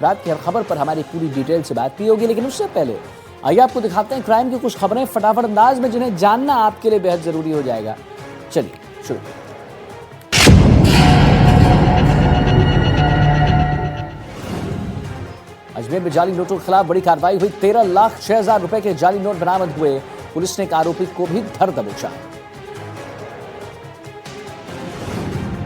रात की हर खबर पर हमारी पूरी डिटेल से बात की होगी, लेकिन उससे पहले आइए आपको दिखाते हैं क्राइम की कुछ खबरें फटाफट अंदाज में, जिन्हें जानना आपके लिए बेहद जरूरी हो जाएगा। चलिए शुरू। अजमेर में जाली नोटों के खिलाफ बड़ी कार्रवाई हुई। 13,06,000 रुपए के जाली नोट बरामद हुए। पुलिस ने एक आरोपी को भी धर दबोचा।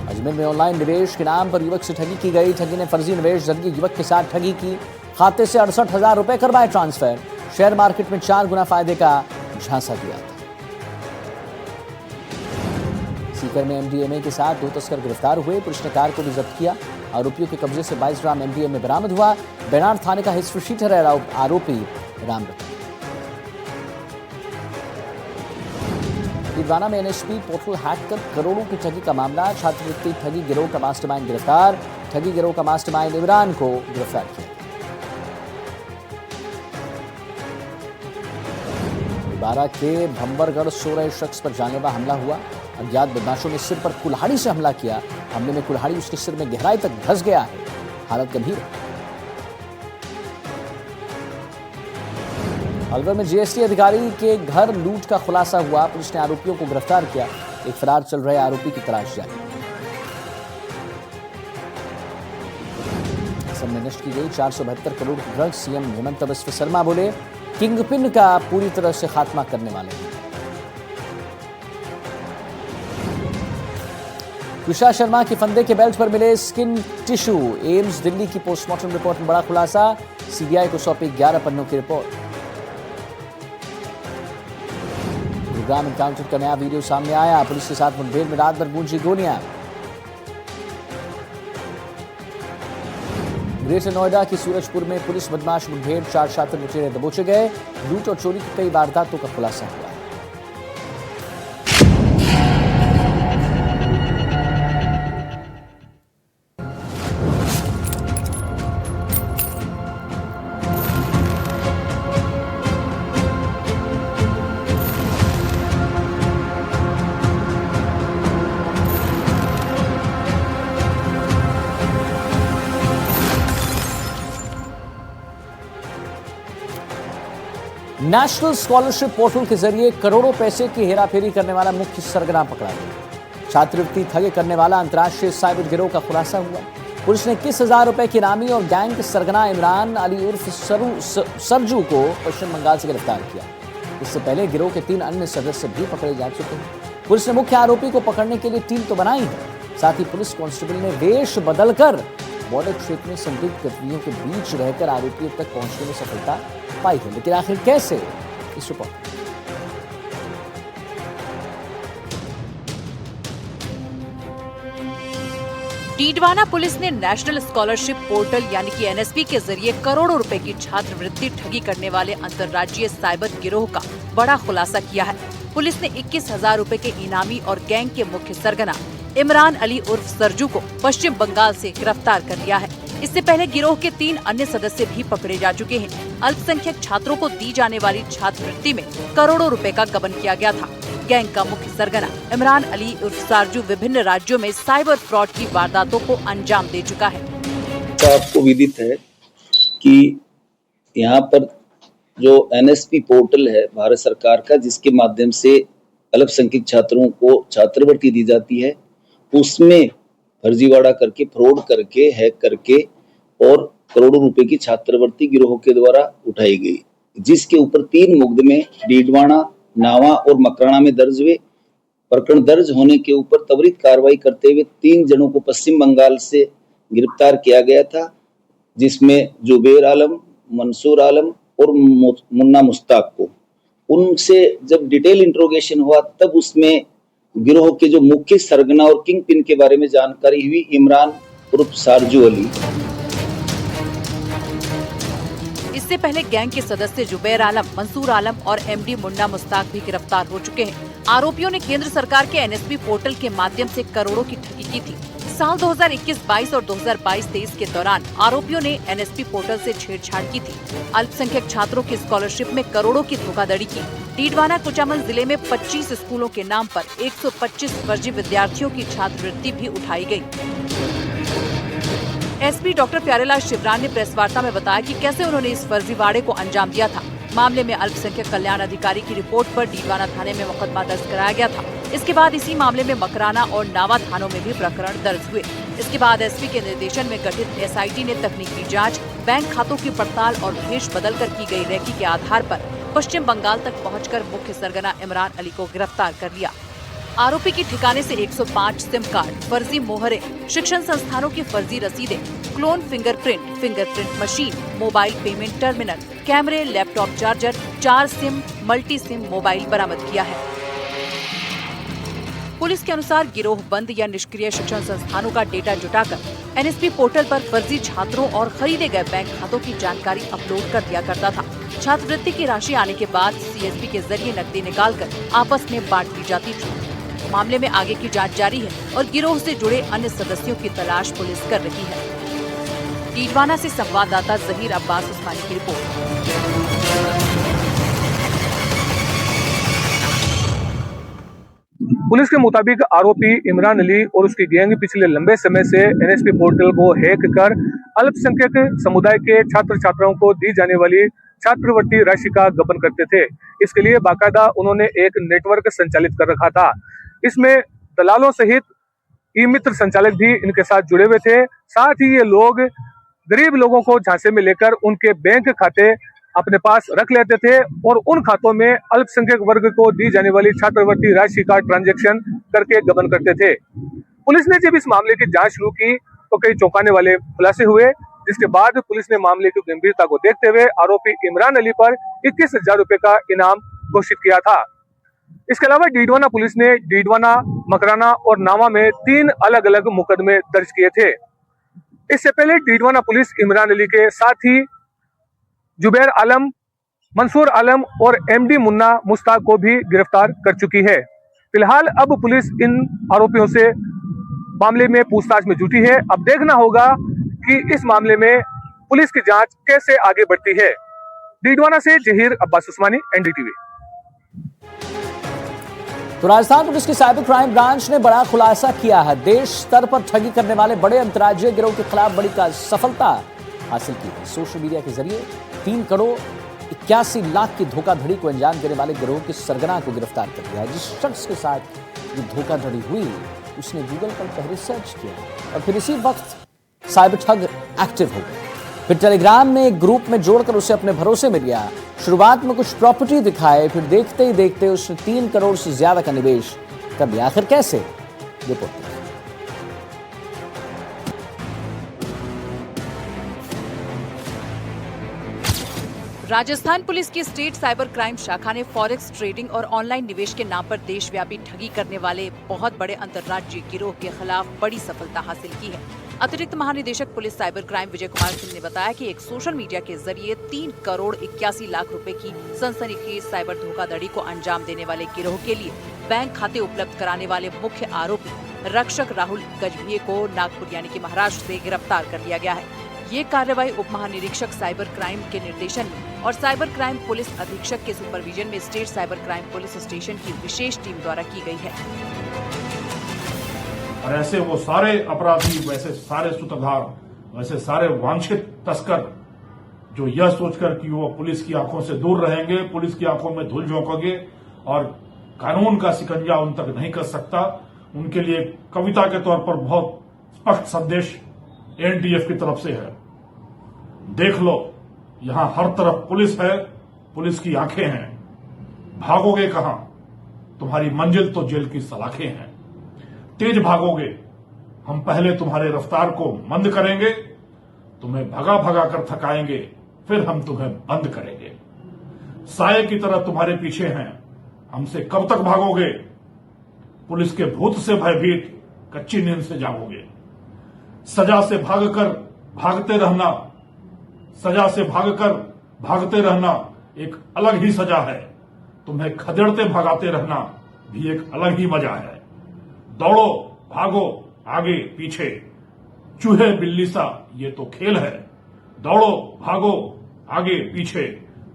अजमेर में ऑनलाइन निवेश के नाम पर युवक से ठगी की गई। ठगी ने फर्जी निवेश जरिए युवक के साथ ठगी की। खाते से 68,000 रुपए करवाए ट्रांसफर। शेयर मार्केट में 4 गुना फायदे का झांसा दिया था। सीकर में एमडीएमए के साथ 2 तस्कर गिरफ्तार हुए। पुलिस ने कार को भी जब्त किया। आरोपियों के कब्जे से 22 ग्राम एमडीएमए बरामद हुआ। बेनार थाने का हिस्ट्री शीटर है आरोपी रामरतन। दिलवाना में एनएसपी पोर्टल हैक कर करोड़ों की ठगी का मामला। छात्रवृत्ति ठगी गिरोह का मास्टरमाइंड गिरफ्तार। ठगी गिरोह का मास्टरमाइंड इमरान को गिरफ्तार किया। बारा के भंबरगढ़ 16 शख्स पर जानलेवा हमला हुआ। अज्ञात बदमाशों ने सिर पर कुल्हाड़ी से हमला किया। हमले में कुल्हाड़ी उसके सिर में गहराई तक धंस गया है। हालत गंभीर है। अलवर में जीएसटी अधिकारी के घर लूट का खुलासा हुआ। पुलिस ने आरोपियों को गिरफ्तार किया। एक फरार चल रहे आरोपी की तलाश जारी। असम में नष्ट की गई 472 करोड़ की ड्रग्स। सीएम हेमंत बिस्व शर्मा बोले, किंगपिन का पूरी तरह से खात्मा करने वाले हैं। तुषार शर्मा के फंदे के बेल्ट पर मिले स्किन टिश्यू। एम्स दिल्ली की पोस्टमार्टम रिपोर्ट में बड़ा खुलासा। सीबीआई को सौंपी 11 पन्नों की रिपोर्ट। गुरुग्राम एनकाउंटर का नया वीडियो सामने आया। पुलिस के साथ मुठभेड़ में रात भर गूंजी गोलियां। ग्रेटर नोएडा की सूरजपुर में पुलिस बदमाश मुठभेड़। 4 छात्र लुटेरे दबोचे गए। लूट और चोरी की कई वारदातों का खुलासा हुआ। नेशनल स्कॉलरशिप पोर्टल के जरिए करोड़ों पैसे की हेराफेरी करने वाला मुख्य सरगना पकड़ा गया। छात्रवृत्ति ठगी करने वाला अंतर्राष्ट्रीय साइबर गिरोह का खुलासा हुआ। पुलिस ने 21,000 रुपए की इनामी और गैंग के सरगना इमरान अली उर्फ सरजू को पश्चिम बंगाल से गिरफ्तार किया। इससे पहले गिरोह के 3 अन्य सदस्य भी पकड़े जा चुके हैं। पुलिस ने मुख्य आरोपी को पकड़ने के लिए टीम तो बनाई है। साथ ही पुलिस कांस्टेबल ने वेश बदलकर बॉर्डर क्षेत्र में संदिग्ध गतिविधियों के बीच रहकर आरोपियों तक पहुंचने में सफलता पाई है। लेकिन आखिर कैसे, इस रिपोर्ट। डीडवाना पुलिस ने नेशनल स्कॉलरशिप पोर्टल यानी कि एनएसपी के जरिए करोड़ों रुपए की छात्रवृत्ति ठगी करने वाले अंतर्राज्यीय साइबर गिरोह का बड़ा खुलासा किया है। पुलिस ने 21,000 रुपए के इनामी और गैंग के मुख्य सरगना इमरान अली उर्फ सरजू को पश्चिम बंगाल से गिरफ्तार कर लिया है। इससे पहले गिरोह के 3 अन्य सदस्य भी पकड़े जा चुके हैं। अल्पसंख्यक छात्रों को दी जाने वाली छात्रवृत्ति में करोड़ों रुपए का गबन किया गया था। गैंग का मुख्य सरगना इमरान अली उर्फ सरजू विभिन्न राज्यों में साइबर फ्रॉड की वारदातों को अंजाम दे चुका है। आपको विदित है कि यहाँ पर जो एनएसपी पोर्टल है भारत सरकार का, जिसके माध्यम से अल्पसंख्यक छात्रों को छात्रवृत्ति दी जाती है, उसमें फर्जीवाड़ा करके, फ्रॉड करके, हैक करके और करोड़ों रुपए की छात्रवृत्ति गिरोह के द्वारा उठाई गई, जिसके ऊपर 3 मुकदमे डीडवाना, नावा और मकराना में दर्ज हुए। प्रकरण दर्ज होने के ऊपर त्वरित कार्रवाई करते हुए 3 जनों को पश्चिम बंगाल से गिरफ्तार किया गया था, जिसमें जुबैर आलम, मंसूर आलम और मुन्ना मुश्ताक को। उनसे जब डिटेल इंट्रोगेशन हुआ तब उसमें गिरोह के जो मुख्य सरगना और किंग पिन के बारे में जानकारी हुई। इमरान उर्फ सरजू अली। इससे पहले गैंग के सदस्य जुबैर आलम, मंसूर आलम और एमडी मुन्ना मुश्ताक भी गिरफ्तार हो चुके हैं। आरोपियों ने केंद्र सरकार के एनएसपी पोर्टल के माध्यम से करोड़ों की ठगी की थी। साल 2021-22 और 2022-23 के दौरान आरोपियों ने एनएसपी पोर्टल से छेड़छाड़ की थी। अल्पसंख्यक छात्रों की स्कॉलरशिप में करोड़ों की धोखाधड़ी की। डीडवाना कुचामन जिले में 25 स्कूलों के नाम पर 125 फर्जी विद्यार्थियों की छात्रवृत्ति भी उठाई गई। एसपी डॉक्टर प्यारेलाल शिवरान ने प्रेस वार्ता में बताया कि कैसे उन्होंने इस फर्जीवाड़े को अंजाम दिया था। मामले में अल्पसंख्यक कल्याण अधिकारी की रिपोर्ट पर डीडवाना थाने में मुकदमा दर्ज कराया गया था। इसके बाद इसी मामले में मकराना और नावा थानों में भी प्रकरण दर्ज हुए। इसके बाद एसपी के निर्देशन में गठित एसआईटी ने तकनीकी जांच, बैंक खातों की पड़ताल और भेष बदलकर की गई रेकी के आधार पर पश्चिम बंगाल तक पहुंचकर मुख्य सरगना इमरान अली को गिरफ्तार कर लिया। आरोपी के ठिकाने से 105 सिम कार्ड, फर्जी मोहरे, शिक्षण संस्थानों की फर्जी रसीदें, clone fingerprint machine, mobile payment terminal, कैमरे, laptop charger, 4 SIM, multi SIM mobile बरामद किया है। पुलिस के अनुसार गिरोह बंद या निष्क्रिय शिक्षण संस्थानों का डेटा जुटाकर एनएसपी पोर्टल पर फर्जी छात्रों और खरीदे गए बैंक खातों की जानकारी अपलोड कर दिया करता था। छात्रवृत्ति की राशि आने के बाद सीएसपी के जरिए नकदी निकालकर आपस में बांट दी जाती थी। मामले में आगे की जांच जारी है और गिरोह से जुड़े अन्य सदस्यों की तलाश पुलिस कर रही है। डीडवाना से संवाददाता जहीर अब्बास उस्मानी की रिपोर्ट। पुलिस के मुताबिक आरोपी इमरान अली और उसकी गैंग पिछले लंबे समय से एनएसपी पोर्टल को हैक कर अल्पसंख्यक समुदाय के छात्र छात्राओं को दी जाने वाली छात्रवृत्ति राशि का गबन करते थे। इसके लिए बाकायदा उन्होंने एक नेटवर्क संचालित कर रखा था। इसमें दलालों सहित ई मित्र संचालक भी इनके साथ जुड़े हुए थे। साथ ही ये लोग गरीब लोगों को झांसे में लेकर उनके बैंक खाते अपने पास रख लेते थे और उन खातों में अल्पसंख्यक वर्ग को दी जाने वाली छात्रवृत्ति राशि का ट्रांजैक्शन करके गबन करते थे। पुलिस ने जब इस मामले की जांच शुरू की तो कई चौंकाने वाले खुलासे हुए, जिसके बाद पुलिस ने मामले की गंभीरता को देखते हुए आरोपी इमरान अली पर 21,000 रुपए का इनाम घोषित किया था। इसके अलावा डीडवाना पुलिस ने डीडवाना, मकराना और नावा में 3 अलग अलग मुकदमे दर्ज किए थे। इससे पहले डीडवाना पुलिस इमरान अली के साथ ही जुबैर आलम, मंसूर आलम और एमडी मुन्ना मुश्ताक को भी गिरफ्तार कर चुकी है। फिलहाल अब पुलिस इन आरोपियों से मामले में पूछताछ में जुटी है। अब देखना होगा कि इस मामले में पुलिस की जांच कैसे आगे बढ़ती है। डीडवाना से जहीर अब्बास उस्मानी, एनडीटीवी। तो राजस्थान पुलिस की साइबर क्राइम ब्रांच ने बड़ा खुलासा किया है। देश स्तर पर ठगी करने वाले बड़े अंतर्राज्यीय गिरोह के खिलाफ बड़ी सफलता हासिल की है। सोशल मीडिया के जरिए 3 करोड़ 81 लाख की धोखाधड़ी को अंजाम देने वाले गिरोह के सरगना को गिरफ्तार कर लिया है। जिस शख्स के साथ ये धोखाधड़ी हुई उसने गूगल पर पहले सर्च किया और फिर इसी वक्त साइबर ठग एक्टिव हो गए। फिर टेलीग्राम में एक ग्रुप में जोड़कर उसे अपने भरोसे में लिया। शुरुआत में कुछ प्रॉपर्टी दिखाए, फिर देखते ही देखते उसने 3 करोड़ से ज्यादा का निवेश कर लिया। आखिर कैसे? रिपोर्ट। राजस्थान पुलिस की स्टेट साइबर क्राइम शाखा ने फॉरेक्स ट्रेडिंग और ऑनलाइन निवेश के नाम पर देशव्यापी ठगी करने वाले बहुत बड़े अंतर्राज्यीय गिरोह के खिलाफ बड़ी सफलता हासिल की है। अतिरिक्त महानिदेशक police cyber crime Vijay Kumar Singh ने बताया कि एक सोशल मीडिया के जरिए 3 करोड़ 81 लाख रुपए की सनसनीखेज साइबर धोखाधड़ी को अंजाम देने वाले गिरोह के लिए बैंक खाते उपलब्ध कराने वाले मुख्य आरोपी रक्षक राहुल गजभिये को नागपुर यानी कि महाराष्ट्र से गिरफ्तार कर लिया गया है। ये कार्रवाई उप महानिरीक्षक साइबर क्राइम के निर्देशन में और साइबर क्राइम पुलिस अधीक्षक के सुपरविजन में state cyber crime police station की विशेष टीम द्वारा की गई है। और ऐसे वो सारे अपराधी, वैसे सारे सूत्रधार, वैसे सारे वांछित तस्कर जो यह सोचकर कि वो पुलिस की आंखों से दूर रहेंगे, पुलिस की आंखों में धूल झोंकोगे और कानून का शिकंजा उन तक नहीं कर सकता, उनके लिए कविता के तौर पर बहुत स्पष्ट संदेश एनडीएफ की तरफ से है। देख लो, यहां हर तरफ पुलिस है, पुलिस की आंखें हैं। भागोगे कहां? तुम्हारी मंजिल तो जेल की सलाखें हैं। तेज भागोगे, हम पहले तुम्हारे रफ्तार को मंद करेंगे, तुम्हें भगा भगा कर थकाएंगे, फिर हम तुम्हें बंद करेंगे। साये की तरह तुम्हारे पीछे हैं, हमसे कब तक भागोगे? पुलिस के भूत से भयभीत कच्ची नींद से जागोगे। सजा से भागकर भागते रहना, सजा से भागकर भागते रहना एक अलग ही सजा है। तुम्हें खदेड़ते भगाते रहना भी एक अलग ही मजा है। दौड़ो, भागो, आगे पीछे, चूहे बिल्ली सा ये तो खेल है। दौड़ो, भागो, आगे पीछे,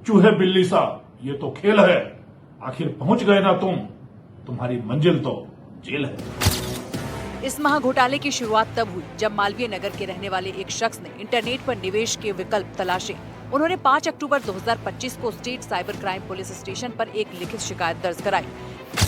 चूहे बिल्ली सा ये तो खेल है। आखिर पहुंच गए ना तुम, तुम्हारी मंजिल तो जेल है। इस महाघोटाले की शुरुआत तब हुई जब मालवीय नगर के रहने वाले एक शख्स ने इंटरनेट पर निवेश के विकल्प तलाशे। उन्होंने 5 अक्टूबर 2025 को state cyber crime police station पर एक लिखित शिकायत दर्ज कराई।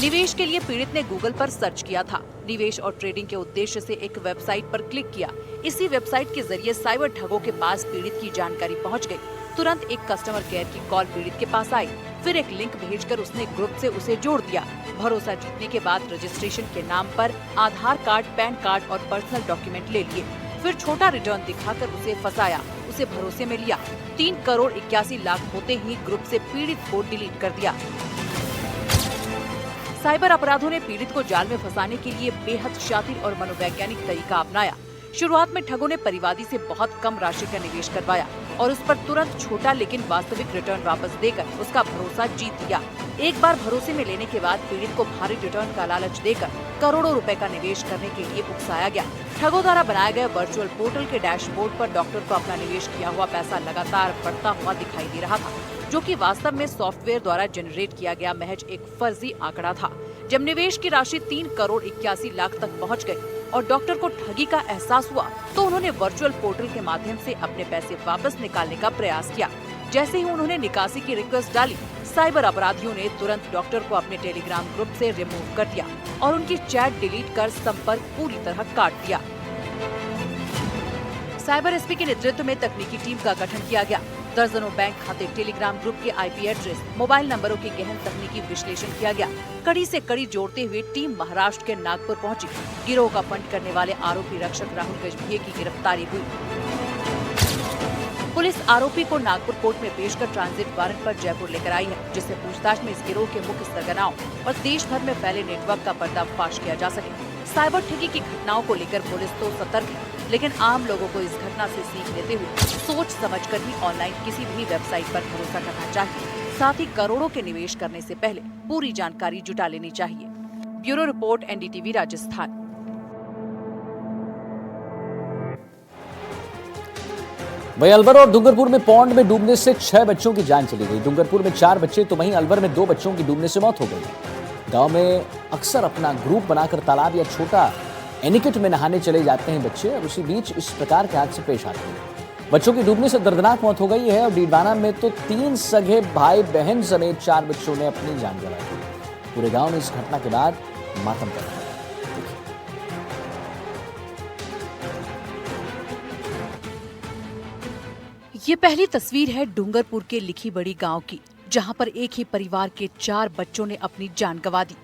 निवेश के लिए पीड़ित ने गूगल पर सर्च किया था। निवेश और ट्रेडिंग के उद्देश्य से एक वेबसाइट पर क्लिक किया। इसी वेबसाइट के जरिए साइबर ठगों के पास पीड़ित की जानकारी पहुंच गई। तुरंत एक कस्टमर केयर की कॉल पीड़ित के पास आई। फिर एक लिंक भेजकर उसने ग्रुप से उसे जोड़ दिया। भरोसा जीतने के बाद रजिस्ट्रेशन के नाम पर आधार कार्ड, पैन कार्ड और पर्सनल डॉक्यूमेंट ले लिए। फिर छोटा रिटर्न दिखाकर उसे फंसाया। उसे भरोसे में लिया। 3 करोड़ 81 लाख होते ही ग्रुप से पीड़ित को डिलीट कर दिया। साइबर अपराधों ने पीड़ित को जाल में फंसाने के लिए बेहद शातिर और मनोवैज्ञानिक तरीका अपनाया। शुरुआत में ठगों ने परिवादी से बहुत कम राशि का निवेश करवाया और उस पर तुरंत छोटा लेकिन वास्तविक रिटर्न वापस देकर उसका भरोसा जीत लिया। एक बार भरोसे में लेने के बाद पीड़ित को भारी रिटर्न का लालच देकर करोड़ों रुपए का निवेश करने के लिए उकसाया गया। ठगों द्वारा बनाए गए वर्चुअल पोर्टल के डैशबोर्ड पर डॉक्टर को अपना निवेश किया हुआ पैसा लगातार बढ़ता हुआ दिखाई दे रहा था, जो कि वास्तव में सॉफ्टवेयर द्वारा जनरेट किया गया महज एक फर्जी आंकड़ा था। जब निवेश की राशि 3 करोड़ 81 लाख तक पहुंच गई और डॉक्टर को ठगी का एहसास हुआ तो उन्होंने वर्चुअल पोर्टल के माध्यम से अपने पैसे वापस निकालने का प्रयास किया। जैसे ही उन्होंने निकासी की रिक्वेस्ट डाली, साइबर अपराधियों ने तुरंत डॉक्टर को अपने टेलीग्राम ग्रुप से रिमूव कर दिया और उनकी चैट डिलीट कर संपर्क पूरी तरह काट दिया। साइबर एसपी के नेतृत्व में तकनीकी टीम का गठन किया गया। दर्जनों बैंक खाते, टेलीग्राम ग्रुप के आईपी एड्रेस, मोबाइल नंबरों के गहन तकनीकी विश्लेषण किया गया। कड़ी से कड़ी जोड़ते हुए टीम महाराष्ट्र के नागपुर पहुंची। गिरोह का फंड करने वाले आरोपी रक्षक राहुल गजभिये की गिरफ्तारी हुई। पुलिस आरोपी को नागपुर कोर्ट में पेश कर ट्रांजिट वारंट पर जयपुर लेकर आई है, जिससे पूछताछ में इस गिरोह के मुख्य सरगनाओं और देश भर में फैले नेटवर्क का पर्दाफाश किया जा सके। साइबर ठगी की घटनाओं को लेकर पुलिस तो सतर्क है, लेकिन आम लोगों को इस घटना से सीख लेते हुए सोच समझकर ही ऑनलाइन किसी भी वेबसाइट पर भरोसा करना चाहिए। साथ ही करोड़ों के निवेश करने से पहले पूरी जानकारी जुटा लेनी चाहिए। Bureau report, NDTV Rajasthan. वहीं अलवर और डूंगरपुर में पौंड में डूबने से 6 बच्चों की जान चली गई। डूंगरपुर में 4 बच्चे तो वहीं अलवर में 2 बच्चों की डूबने से मौत हो गई। गांव में अक्सर अपना ग्रुप बनाकर तालाब या छोटा एनिकट में नहाने चले जाते हैं बच्चे, और उसी बीच इस प्रकार के हादसे पेश आते हैं। बच्चों की डूबने से दर्दनाक मौत हो गई है और डीडवाना में तो 3 सगे भाई बहन समेत 4 बच्चों ने अपनी जान गंवा दी। पूरे गांव में इस घटना के बाद मातम कर रहा है। ये पहली तस्वीर है डूंगरपुर के लिखी बड़ी गांव की, जहां पर एक ही परिवार के 4 बच्चों ने अपनी जान गंवा दी।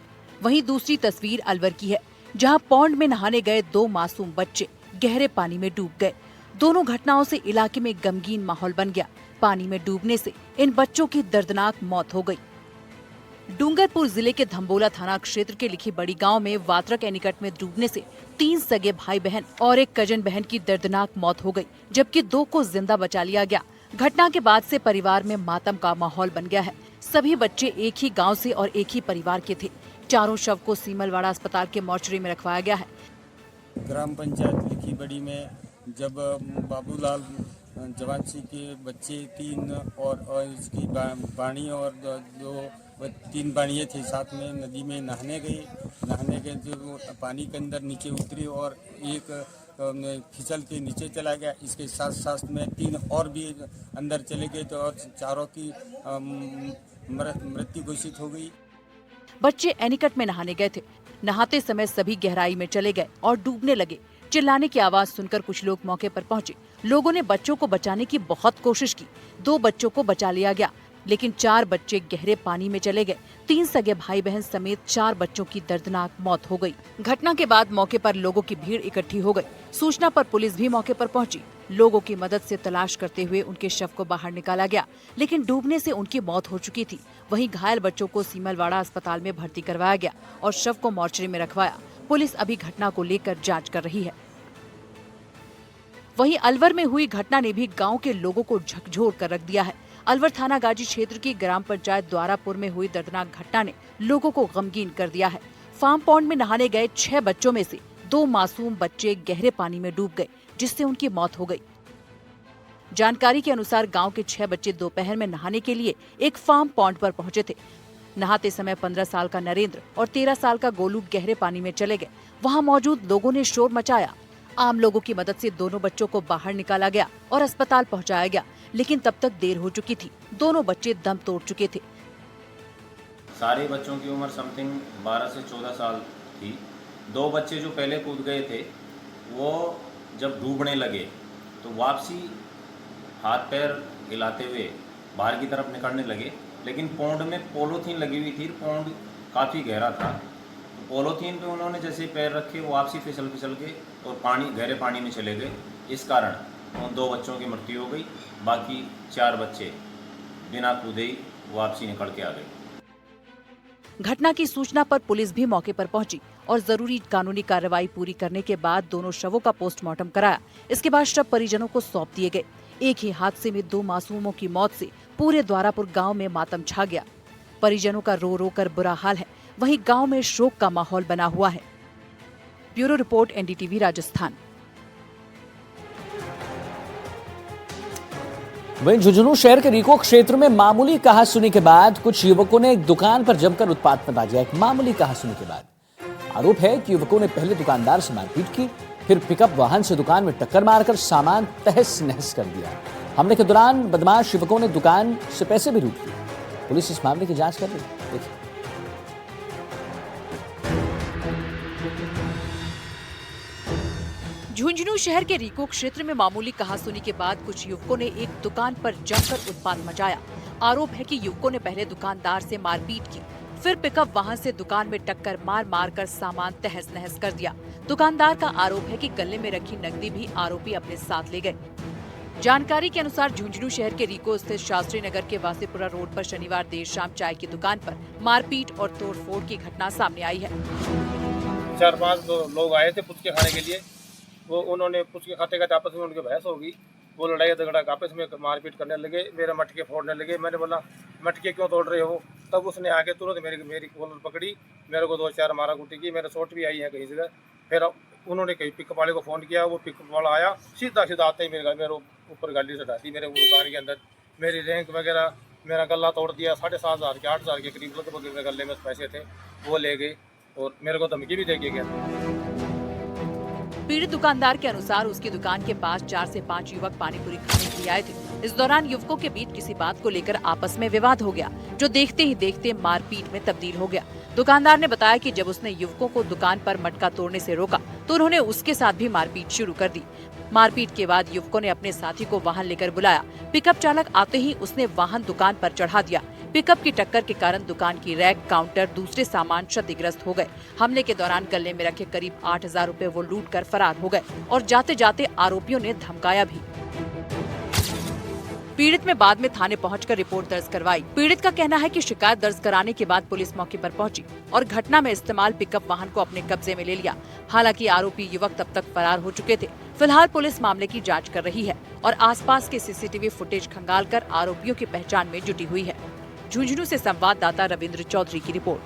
वहीं दूसरी तस्वीर अलवर की है, जहां पौंड में नहाने गए 2 मासूम बच्चे गहरे पानी में डूब गए। दोनों घटनाओं से इलाके में गमगीन माहौल बन गया। पानी में डूबने से इन बच्चों की दर्दनाक मौत हो गई। डूंगरपुर जिले के धम्बोला थाना क्षेत्र के लिखी बड़ी गांव में वात्रक एनिकट में डूबने से 3 सगे भाई बहन और एक कजन बहन की दर्दनाक मौत हो गई, जबकि 2 को जिंदा बचा लिया गया। घटना के बाद से परिवार में मातम का माहौल बन गया है। सभी बच्चे एक ही गांव से और एक ही परिवार के थे। चारों शव को सीमलवाड़ा अस्पताल के मोर्चरी में रखवाया गया है। ग्राम पंचायत लिखी बड़ी में जब बाबूलाल जवान सिंह के बच्चे 3 और इसकी बाणी और 3 बाणिये थे, साथ में नदी में नहाने गए जो पानी के अंदर नीचे उतरे और एक फिसल के नीचे चला गया। इसके साथ साथ में 3 और भी अंदर चले गए तो और चारों की मृत्यु घोषित हो गई। बच्चे एनिकट में नहाने गए थे। नहाते समय सभी गहराई में चले गए और डूबने लगे। चिल्लाने की आवाज सुनकर कुछ लोग मौके पर पहुंचे। लोगों ने बच्चों को बचाने की बहुत कोशिश की। 2 बच्चों को बचा लिया गया, लेकिन 4 बच्चे गहरे पानी में चले गए। 3 सगे भाई बहन समेत 4 बच्चों की दर्दनाक मौत हो गई। घटना के बाद मौके पर लोगों की भीड़ इकट्ठी हो गई। सूचना पर पुलिस भी मौके पर पहुंची। लोगों की मदद से तलाश करते हुए उनके शव को बाहर निकाला गया, लेकिन डूबने से उनकी मौत हो चुकी थी। वहीं घायल बच्चों को सीमलवाड़ा अस्पताल में भर्ती करवाया गया और शव को मोर्चरी में रखवाया। पुलिस अभी घटना को लेकर जांच कर रही है। वहीं अलवर में हुई घटना ने भी गांव के लोगों को झकझोर कर रख दिया है। अलवर थाना गाजी क्षेत्र की ग्राम पंचायत द्वारापुर में हुई दर्दनाक घटना ने लोगों को गमगीन कर दिया है। फार्म पॉन्ड में नहाने गए 6 बच्चों में से 2 मासूम बच्चे गहरे पानी में डूब गए, जिससे उनकी मौत हो गई। जानकारी के अनुसार गांव के 6 बच्चे दोपहर में नहाने के लिए एक फार्म पॉन्ड पर पहुंचे थे। नहाते समय 15 साल का नरेंद्र और 13 साल का गोलू गहरे पानी में चले गए। वहां मौजूद लोगों ने शोर मचाया। आम लोगों की मदद से दोनों बच्चों को बाहर निकाला गया और अस्पताल पहुंचाया गया, लेकिन तब तक देर हो चुकी थी। दोनों बच्चे दम तोड़ चुके थे। सारे बच्चों की उम्र समथिंग 12 से 14 साल थी। दो बच्चे जो पहले कूद गए थे वो जब डूबने लगे तो वापसी हाथ पैर हिलाते हुए बाहर की तरफ निकलने लगे, लेकिन पौंड में पॉलीथीन लगी हुई थी। पौंड काफ़ी गहरा था, पॉलीथीन पे उन्होंने जैसे पैर रखे वो वापसी फिसल के और गहरे पानी में चले गए। इस कारण उन दो बच्चों की मृत्यु हो गई। बाकी 4 बच्चे बिना कूदे ही वापसी निकल के आ गए। घटना की सूचना पर पुलिस भी मौके पर पहुंची और जरूरी कानूनी कार्रवाई पूरी करने के बाद दोनों शवों का पोस्टमार्टम कराया। इसके बाद शव परिजनों को सौंप दिए गए। एक ही हादसे में 2 मासूमों की मौत से पूरे द्वारापुर गांव में मातम छा गया। परिजनों का रो रो कर बुरा हाल है, वहीं गांव में शोक का माहौल बना हुआ है। Bureau report, NDTV Rajasthan. वहीं झुंझुनू शहर के रीको क्षेत्र में मामूली कहासुनी के बाद कुछ युवकों ने एक दुकान पर जमकर उत्पात मचा दिया। एक मामूली कहासुनी के बाद आरोप है कि युवकों ने पहले दुकानदार से मारपीट की, फिर पिकअप वाहन से दुकान में टक्कर मारकर सामान तहस नहस कर दिया। हमले के दौरान बदमाश युवकों ने दुकान से पैसे भी लूट लिए। पुलिस इस मामले की जांच कर रही है। देखिए। झुंझुनू शहर के रीको क्षेत्र में मामूली कहासुनी के बाद कुछ युवकों ने एक दुकान पर जमकर उत्पात मचाया। आरोप है कि युवकों ने पहले दुकानदार से मारपीट की, फिर पिकअप वाहन से दुकान में टक्कर मार कर सामान तहस नहस कर दिया। दुकानदार का आरोप है कि गले में रखी नकदी भी आरोपी अपने साथ ले गए। जानकारी के अनुसार झुंझुनू शहर के रीको स्थित शास्त्री नगर के वासीपुरा रोड पर शनिवार देर शाम चाय की दुकान पर मारपीट और तोड़फोड़ की घटना सामने आई है। 4-5 लोग आए थे पुचके खाने के लिए। वो उन्होंने पुचके खाते खाते आपस में उनकी बहस होगी। वो लड़ाई झगड़ा आपस में मारपीट करने लगे, मेरे मटके फोड़ने लगे। मैंने बोला मटके क्यों तोड़ रहे हो? तब उसने आके तुरंत मेरी कॉलर पकड़ी, मेरे को 2-4 मारा कुटी की। मेरे चोट भी आई है कहीं जगह। फिर उन्होंने कहीं पिकअप वाले को फ़ोन किया, वो पिकअप वाला आया, सीधा आते ही मेरे ऊपर गाड़ी चढ़ा दी। मेरे दुकान के अंदर मेरी रैंक वगैरह, मेरा गला तोड़ दिया। 7,500 के 8,000 के करीब लगभग मेरे गले में पैसे थे, वो ले गए और मेरे को धमकी भी दे के गया। पीड़ित दुकानदार के अनुसार उसकी दुकान के पास 4 से 5 युवक पानीपुरी खाने के लिए आए थे। इस दौरान युवकों के बीच किसी बात को लेकर आपस में विवाद हो गया, जो देखते ही देखते मारपीट में तब्दील हो गया। दुकानदार ने बताया कि जब उसने युवकों को दुकान पर मटका तोड़ने से रोका तो उन्होंने उसके साथ भी मारपीट शुरू कर दी। मारपीट के बाद युवकों ने अपने साथी को वाहन लेकर बुलाया। पिकअप चालक आते ही उसने वाहन दुकान पर चढ़ा दिया। पिकअप की टक्कर के कारण दुकान की रैक, काउंटर, दूसरे सामान क्षतिग्रस्त हो गए। हमले के दौरान गले में रखे करीब 8,000 रुपए वो लूट कर फरार हो गए और जाते जाते आरोपियों ने धमकाया भी। पीड़ित में बाद में थाने पहुंचकर रिपोर्ट दर्ज करवाई। पीड़ित का कहना है कि शिकायत दर्ज कराने के बाद पुलिस मौके पर पहुंची और घटना में इस्तेमाल पिकअप वाहन को अपने कब्जे में ले लिया। हालांकि आरोपी युवक तब तक फरार हो चुके थे। फिलहाल पुलिस मामले की जांच कर रही है और आसपास के सीसीटीवी फुटेज खंगालकर आरोपियों की पहचान में जुटी हुई है। झुंझुनू से संवाददाता रविंद्र चौधरी की रिपोर्ट।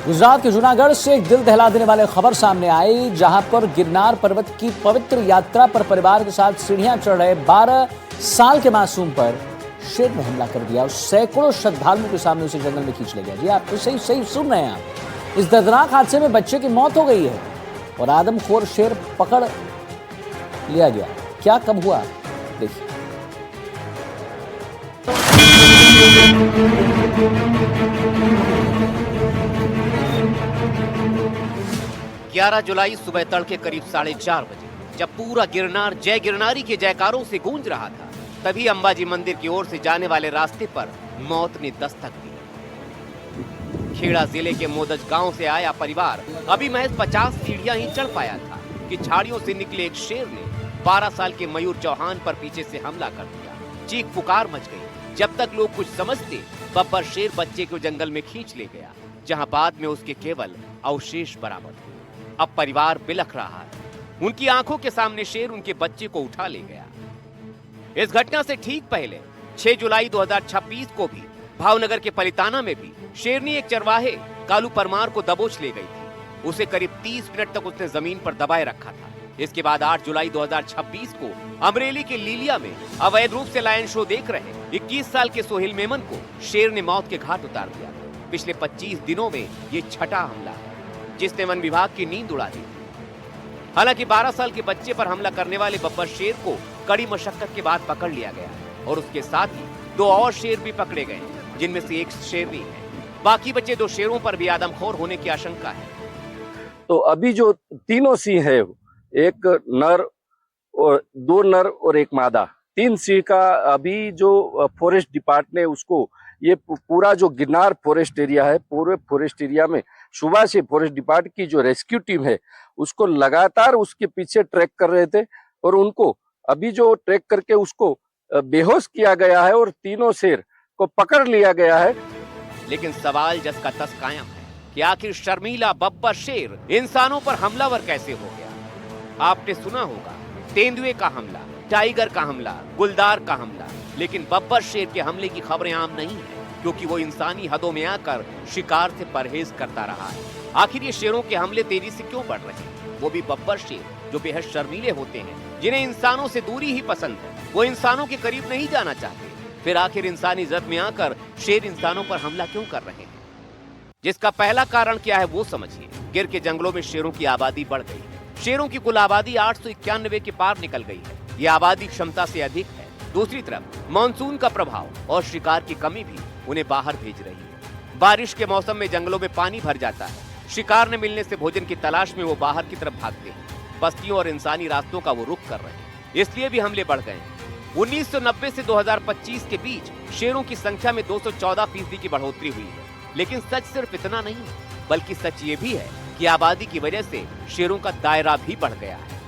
गुजरात के जूनागढ़ से एक दिल दहला देने वाली खबर सामने आई, जहां पर गिरनार पर्वत की पवित्र यात्रा पर परिवार के साथ सीढ़ियां चढ़ रहे 12 साल के मासूम पर शेर ने हमला कर दिया और सैकड़ों श्रद्धालुओं के सामने उसे जंगल में खींच ले गया। जी आप तो सही सुन रहे हैं। आप इस दर्दनाक हादसे में बच्चे की मौत हो गई है और आदमखोर शेर पकड़ लिया गया। क्या कब हुआ देखिए। 11 जुलाई सुबह तड़के करीब 4:30 बजे जब पूरा गिरनार जय गिरनारी के जयकारों से गूंज रहा था, तभी अंबाजी मंदिर की ओर से जाने वाले रास्ते पर मौत ने दस्तक दी। खेड़ा जिले के मोदज गांव से आया परिवार अभी महज 50 सीढ़ियां ही चढ़ पाया था कि झाड़ियों से निकले एक शेर ने 12 साल के मयूर चौहान पर पीछे से हमला कर दिया। चीख पुकार मच गई। जब तक लोग कुछ समझते, बब्बर शेर बच्चे को जंगल में खींच ले गया, जहां बाद में उसके केवल अवशेष बरामद हुए। अब परिवार बिलख रहा है। उनकी आंखों के सामने शेर उनके बच्चे को उठा ले गया। इस घटना से ठीक पहले 6 जुलाई 2026 को भी भावनगर के पलिताना में भी शेरनी एक चरवाहे कालू परमार को दबोच ले गई थी। उसे करीब 30 मिनट तक उसने जमीन पर दबाए रखा था। इसके बाद 8 जुलाई 2026 को अमरेली के लीलिया में अवैध रूप से लायन शो देख रहे 21 साल के सोहेल मेमन को शेर ने मौत के घाट उतार दिया। पिछले 25 दिनों में ये छठा हमला है जिसने वन विभाग की नींद उड़ा दी। हालांकि 12 साल के बच्चे पर हमला करने वाले बब्बर शेर को कड़ी मशक्कत के बाद पकड़ लिया गया और उसके साथ ही 2 और शेर भी पकड़े गए, जिनमें से एक शेरनी है। बाकी बचे 2 शेरों पर भी आदमखोर होने की आशंका है। तो अभी जो तीनों सिंह है, एक नर और 2 नर और एक मादा, 3 सिंह का अभी जो फॉरेस्ट डिपार्टमेंट ने उसको ये पूरा जो गिरनार फॉरेस्ट एरिया है, पूरे फॉरेस्ट एरिया में सुबह से फॉरेस्ट डिपार्टमेंट की जो रेस्क्यू टीम है उसको लगातार उसके पीछे ट्रैक कर रहे थे और उनको अभी जो ट्रैक करके उसको बेहोश किया गया है और तीनों शेर को पकड़ लिया गया है। लेकिन सवाल जस का तस कायम है कि आखिर शर्मीला बब्बर शेर इंसानों पर हमलावर कैसे हो गया। आपने सुना होगा तेंदुए का हमला, टाइगर का हमला, गुलदार का हमला, लेकिन बब्बर शेर के हमले की खबरें आम नहीं है क्योंकि वो इंसानी हदों में आकर शिकार से परहेज करता रहा है। आखिर ये शेरों के हमले तेजी से क्यों बढ़ रहे हैं? वो भी बब्बर शेर जो बेहद शर्मीले होते हैं, जिन्हें इंसानों से दूरी ही पसंद है, वो इंसानों के करीब नहीं जाना चाहते। फिर आखिर इंसानी जद में आकर शेर इंसानों पर हमला क्यों कर रहे हैं? जिसका पहला कारण क्या है वो समझिए। गिर के जंगलों में शेरों की आबादी बढ़ गई है। शेरों की कुल आबादी 891 के पार निकल गई है। ये आबादी क्षमता से अधिक है। दूसरी तरफ मानसून का प्रभाव और शिकार की कमी भी उन्हें बाहर भेज रही है। बारिश के मौसम में जंगलों में पानी भर जाता है। शिकार न मिलने से भोजन की तलाश में वो बाहर की तरफ भागते हैं। बस्तियों और इंसानी रास्तों का वो रुख कर रहे हैं, इसलिए भी हमले बढ़ गए हैं। 1990 से 2025 के बीच शेरों की संख्या में 214% की बढ़ोतरी हुई है। लेकिन सच सिर्फ इतना नहीं है, बल्कि सच ये भी है कि आबादी की वजह से शेरों का दायरा भी बढ़ गया है।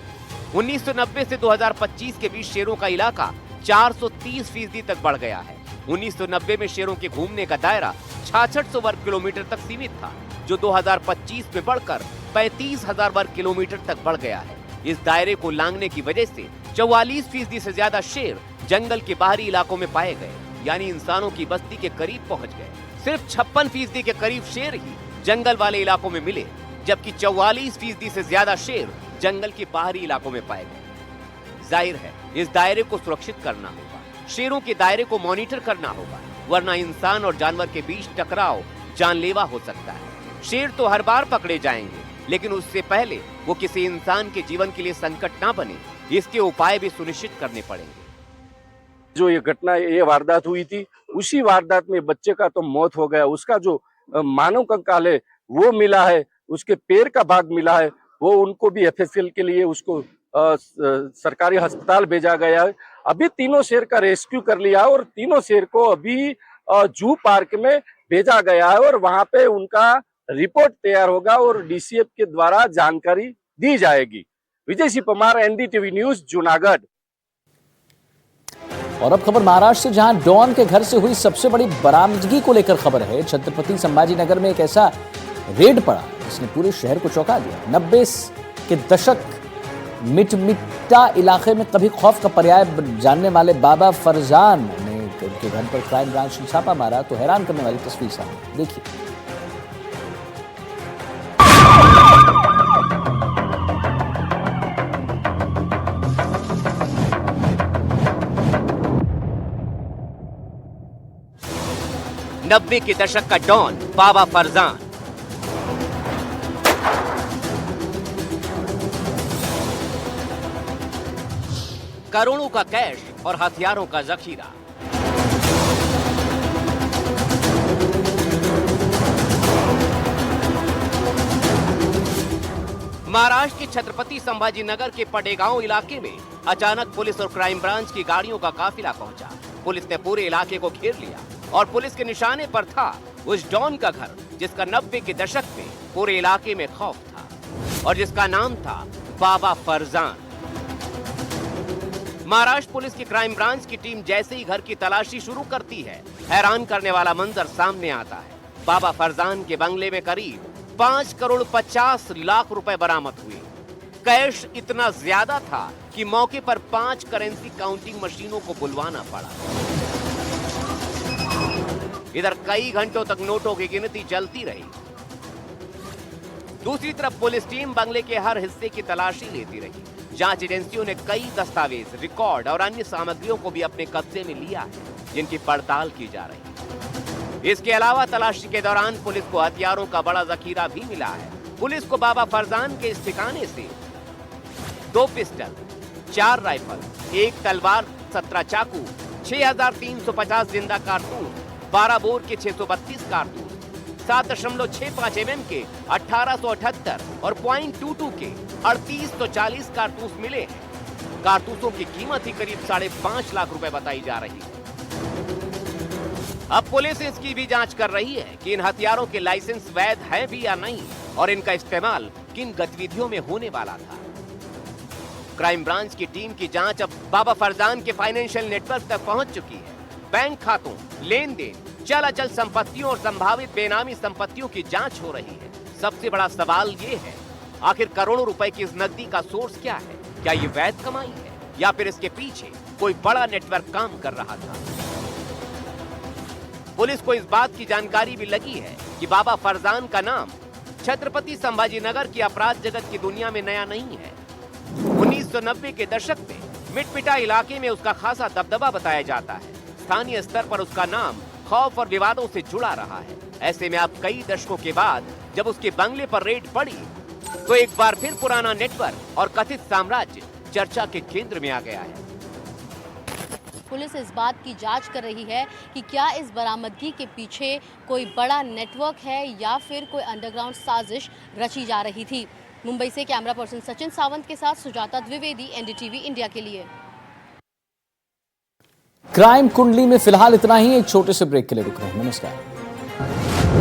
1990 से 2025 के बीच शेरों का इलाका 430% तक बढ़ गया है। 1990 में शेरों के घूमने का दायरा 6600 वर्ग किलोमीटर तक सीमित था, जो 2025 में बढ़कर 35,000 वर्ग किलोमीटर तक बढ़ गया है। इस दायरे को लांघने की वजह से 44% से ज्यादा शेर जंगल के बाहरी इलाकों में पाए गए, यानी इंसानों की बस्ती के करीब पहुंच गए। सिर्फ 56% के करीब शेर ही जंगल वाले इलाकों में मिले, जबकि 44% से ज्यादा शेर जंगल के बाहरी इलाकों में पाए गए। जाहिर है इस दायरे को सुरक्षित करना होगा, शेरों के दायरे को मॉनिटर करना होगा, वरना इंसान और जानवर के बीच टकराव जानलेवा हो सकता है। शेर तो हर बार पकड़े जाएंगे, लेकिन उससे पहले वो किसी इंसान के जीवन के लिए संकट ना बने, इसके उपाय भी सुनिश्चित करने पड़ेंगे। जो ये घटना, ये वारदात हुई थी, उसी वारदात में बच्चे का तो मौत हो गया। उसका जो मानव कंकाल है वो मिला है, उसके पैर का भाग मिला है, वो उनको भी एफएसएल के लिए उसको सरकारी अस्पताल भेजा गया है। अभी तीनों शेर का रेस्क्यू कर लिया और तीनों शेर को अभी जू पार्क में भेजा गया है और वहां पे उनका रिपोर्ट तैयार होगा और डीसीएफ के द्वारा जानकारी दी जाएगी। Vijay Singh Parmar, NDTV news, Junagadh. और अब खबर महाराष्ट्र से, जहां डॉन के घर से हुई सबसे बड़ी बरामदगी को लेकर खबर है। छत्रपति संभाजी नगर में एक ऐसा रेड पड़ा जिसने पूरे शहर को चौंका दिया। 90 के दशक मिटमिटा इलाके में कभी खौफ का पर्याय जानने वाले बाबा फरजान ने उनके घर पर क्राइम ब्रांच ने छापा मारा तो हैरान करने वाली तस्वीर सामने देखिए। नब्बे के दशक का डॉन बाबा फरजान, करोड़ों का कैश और हथियारों का जखीरा। महाराष्ट्र के छत्रपति संभाजी नगर के पडेगांव इलाके में अचानक पुलिस और क्राइम ब्रांच की गाड़ियों का काफिला पहुंचा। पुलिस ने पूरे इलाके को घेर लिया और पुलिस के निशाने पर था उस डॉन का घर, जिसका 90 के दशक में पूरे इलाके में खौफ था और जिसका नाम था बाबा फरजान। महाराष्ट्र पुलिस की क्राइम ब्रांच की टीम जैसे ही घर की तलाशी शुरू करती है, हैरान करने वाला मंजर सामने आता है। बाबा फरजान के बंगले में करीब 5 करोड़ 50 लाख रुपए बरामद हुए। कैश इतना ज्यादा था कि मौके पर 5 करेंसी काउंटिंग मशीनों को बुलवाना पड़ा। इधर कई घंटों तक नोटों की गिनती चलती रही। दूसरी तरफ पुलिस टीम बंगले के हर हिस्से की तलाशी लेती रही। जांच एजेंसियों ने कई दस्तावेज, रिकॉर्ड और अन्य सामग्रियों को भी अपने कब्जे में लिया है। जिनकी पड़ताल की जा रही है। इसके अलावा तलाशी के दौरान पुलिस को हथियारों का बड़ा जखीरा भी मिला है। पुलिस को बाबा फरजान के इस ठिकाने से 2 पिस्टल, 4 राइफल, 1 तलवार, 17 चाकू, 6350 जिंदा कारतूस, 12 बोर के 632 कारतूस, 7.65 mm के 1878 और .22 के 3840 कारतूस मिले हैं। कारतूसों की कीमत ही करीब 5.5 लाख रुपए बताई जा रही है। अब पुलिस इसकी भी जांच कर रही है कि इन हथियारों के लाइसेंस वैध हैं भी या नहीं और इनका इस्तेमाल किन गतिविधियों में होने वाला था। क्राइम ब्रांच की टीम की जांच अब बाबा फरजान के फाइनेंशियल नेटवर्क तक पहुंच चुकी है। बैंक खातों, लेन देन, चल अचल संपत्तियों और संभावित बेनामी संपत्तियों की जांच हो रही है। सबसे बड़ा सवाल ये है, आखिर करोड़ों रुपए की इस नकदी का सोर्स क्या है? क्या ये वैध कमाई है या फिर इसके पीछे कोई बड़ा नेटवर्क काम कर रहा था? पुलिस को इस बात की जानकारी भी लगी है कि बाबा फरजान का नाम छत्रपति संभाजीनगर की अपराध जगत की दुनिया में नया नहीं है। 1990 के दशक में मिटमिटा इलाके में उसका खासा दबदबा बताया जाता है। स्थानीय स्तर पर उसका नाम खौफ और विवादों से जुड़ा रहा है। ऐसे में अब कई दशकों के बाद जब उसके बंगले पर रेड पड़ी तो एक बार फिर पुराना नेटवर्क और कथित साम्राज्य चर्चा के केंद्र में आ गया है। पुलिस इस बात की जांच कर रही है कि क्या इस बरामदगी के पीछे कोई बड़ा नेटवर्क है या फिर कोई अंडरग्राउंड साजिश रची जा रही थी। मुंबई से कैमरा पर्सन सचिन सावंत के साथ सुजाता द्विवेदी, एनडीटीवी इंडिया के लिए। क्राइम कुंडली में फिलहाल इतना ही। एक छोटे से ब्रेक के लिए रुक रहे हैं। नमस्कार।